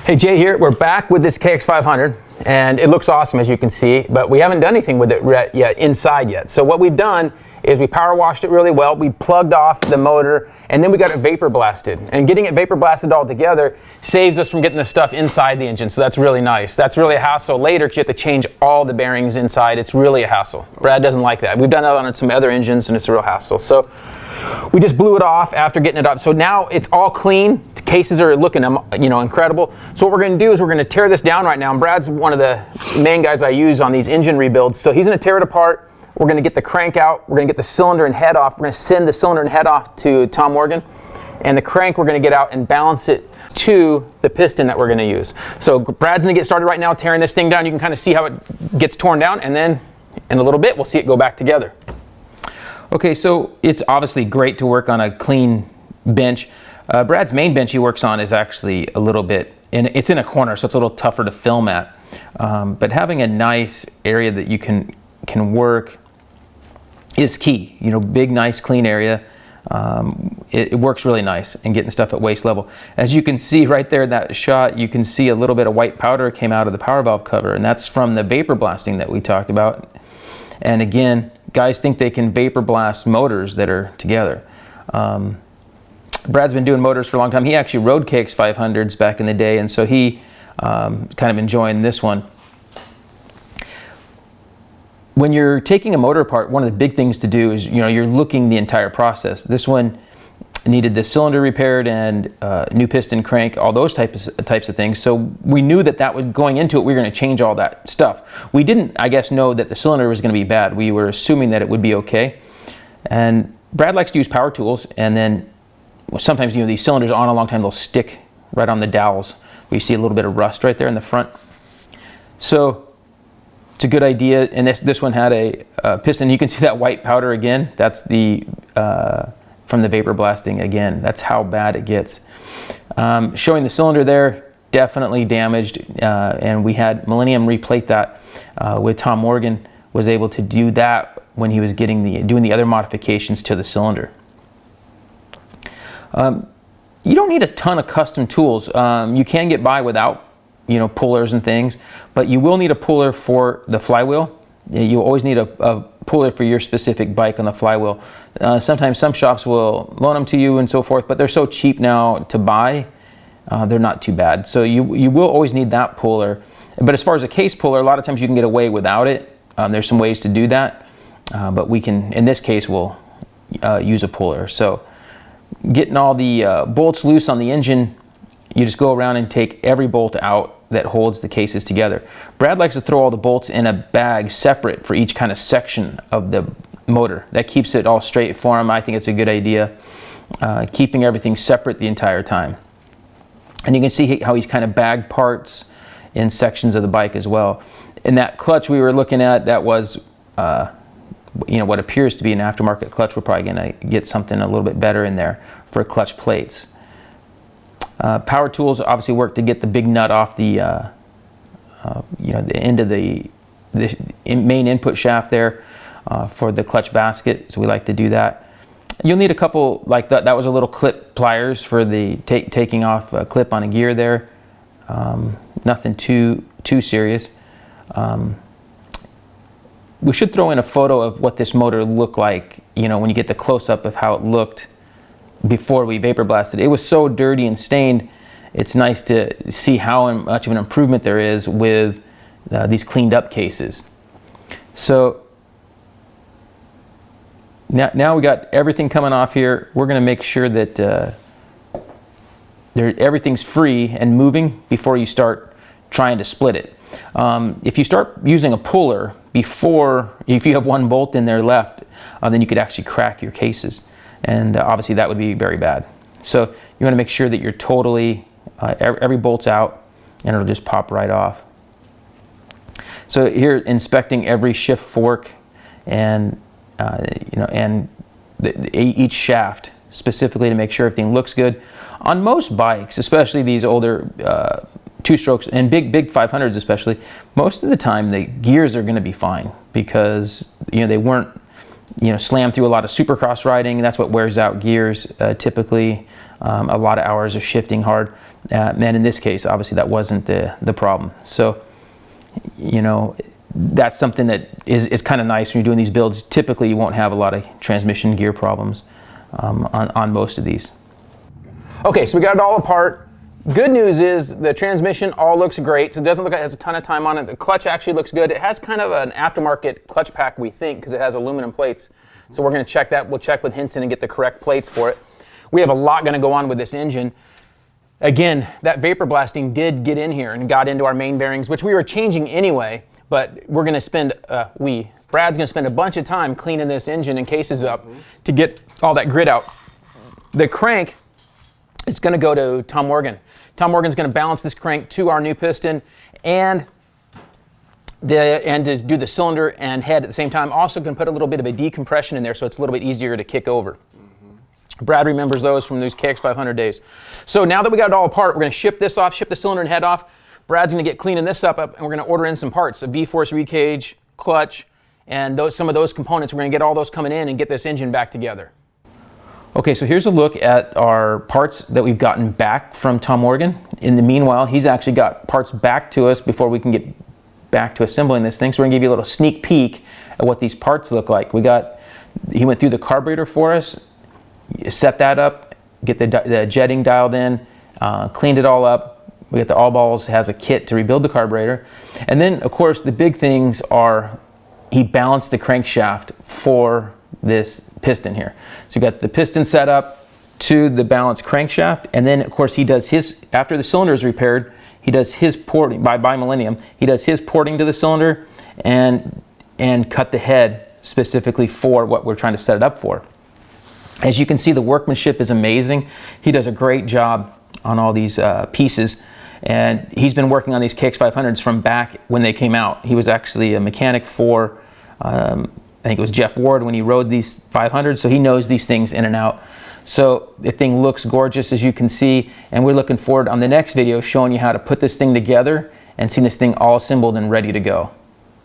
Hey, Jay here. We're back with this KX500, and it looks awesome as you can see, but we haven't done anything with it yet inside yet. So what we've done is we power washed it really well, we plugged off the motor, and then we got it vapor blasted. And getting it vapor blasted all together saves us from getting the stuff inside the engine, so that's really nice. That's really a hassle later because you have to change all the bearings inside. It's really a hassle. Brad doesn't like that. We've done that on some other engines, and it's a real hassle. So we just blew it off after getting it up. So now it's all clean. The cases are looking, incredible. So what we're going to do is we're going to tear this down right now. And Brad's one of the main guys I use on these engine rebuilds. So he's going to tear it apart. We're going to get the crank out. We're going to get the cylinder and head off. We're going to send the cylinder and head off to Tom Morgan. And the crank we're going to get out and balance it to the piston that we're going to use. So Brad's going to get started right now tearing this thing down. You can kind of see how it gets torn down. And then in a little bit, we'll see it go back together. Okay, so it's obviously great to work on a clean bench. Brad's main bench he works on is actually a little bit, it's in a corner, so it's a little tougher to film at. But having a nice area that you can work is key. Big, nice, clean area. It works really nice and getting stuff at waist level. As you can see right there in that shot, you can see a little bit of white powder came out of the power valve cover, and that's from the vapor blasting that we talked about. And again, guys think they can vapor blast motors that are together. Brad's been doing motors for a long time. He actually rode KX500s back in the day, and so he kind of enjoying this one. When you're taking a motor apart, one of the big things to do is, you're looking the entire process. This one needed the cylinder repaired and new piston, crank, all those types of things. So we knew that was going into it, we were going to change all that stuff. We didn't, I guess, know that the cylinder was going to be bad. We were assuming that it would be okay. And Brad likes to use power tools, and then sometimes, these cylinders on a long time, they'll stick right on the dowels. We see a little bit of rust right there in the front. So it's a good idea. And this one had a piston. You can see that white powder again. That's the from the vapor blasting again. That's how bad it gets. Showing the cylinder there, definitely damaged. And we had Millennium replate that with Tom Morgan. Was able to do that when he was doing the other modifications to the cylinder. You don't need a ton of custom tools. You can get by without, pullers and things, but you will need a puller for the flywheel. You always need a puller for your specific bike on the flywheel. Sometimes some shops will loan them to you and so forth, but they're so cheap now to buy, they're not too bad. So you will always need that puller. But as far as a case puller, a lot of times you can get away without it. There's some ways to do that, but we can, in this case, we'll use a puller. So getting all the bolts loose on the engine, you just go around and take every bolt out that holds the cases together. Brad likes to throw all the bolts in a bag separate for each kind of section of the motor. That keeps it all straight for him. I think it's a good idea, keeping everything separate the entire time. And you can see how he's kind of bagged parts in sections of the bike as well. And that clutch we were looking at, that was what appears to be an aftermarket clutch. We're probably going to get something a little bit better in there for clutch plates. Power tools obviously work to get the big nut off the the end of the main input shaft there for the clutch basket. So we like to do that. You'll need a couple like that. That was a little clip pliers for the taking off a clip on a gear there. Nothing too serious. We should throw in a photo of what this motor looked like, when you get the close-up of how it looked before we vapor blasted. It was so dirty and stained. It's nice to see how much of an improvement there is with these cleaned up cases. So now we got everything coming off here. We're going to make sure that everything's free and moving before you start trying to split it. If you start using a puller if you have one bolt in there left, then you could actually crack your cases. And obviously that would be very bad. So you want to make sure that you're totally, every bolt's out, and it'll just pop right off. So here, inspecting every shift fork and, each shaft specifically to make sure everything looks good. On most bikes, especially these older two-strokes and big 500s especially, most of the time the gears are going to be fine because they weren't slammed through a lot of supercross riding. That's what wears out gears typically. A lot of hours of shifting hard. And in this case, obviously that wasn't the problem. So, you know, that's something that is kind of nice when you're doing these builds. Typically you won't have a lot of transmission gear problems on most of these. Okay, so we got it all apart. Good news is the transmission all looks great, so it doesn't look like it has a ton of time on it. The clutch actually looks good. It has kind of an aftermarket clutch pack, we think, because it has aluminum plates. So we're going to check that. We'll check with Hinson and get the correct plates for it. We have a lot going to go on with this engine. Again, that vapor blasting did get in here and got into our main bearings, which we were changing anyway, but we're going to spend, Brad's going to spend a bunch of time cleaning this engine and cases up to get all that grit out. The crank, it's going to go to Tom Morgan. Tom Morgan's going to balance this crank to our new piston and to do the cylinder and head at the same time. Also going to put a little bit of a decompression in there so it's a little bit easier to kick over. Brad remembers those from those KX500 days. So now that we got it all apart, we're going to ship this off, ship the cylinder and head off. Brad's going to get cleaning this up, and we're going to order in some parts, a V-force recage, clutch, and some of those components. We're going to get all those coming in and get this engine back together. Okay, so here's a look at our parts that we've gotten back from Tom Morgan. In the meanwhile, he's actually got parts back to us before we can get back to assembling this thing. So we're gonna give you a little sneak peek at what these parts look like. He went through the carburetor for us, set that up, get the jetting dialed in, cleaned it all up. We got the all balls, has a kit to rebuild the carburetor. And then, of course, the big things are he balanced the crankshaft for this piston here. So you got the piston set up to the balanced crankshaft, and then of course he does his, after the cylinder is repaired, he does his porting by Millennium. He does his porting to the cylinder and cut the head specifically for what we're trying to set it up for. As you can see, the workmanship is amazing. He does a great job on all these pieces, and he's been working on these KX500s from back when they came out. He was actually a mechanic for I think it was Jeff Ward when he rode these 500s, so he knows these things in and out. So the thing looks gorgeous, as you can see, and we're looking forward on the next video showing you how to put this thing together and seeing this thing all assembled and ready to go.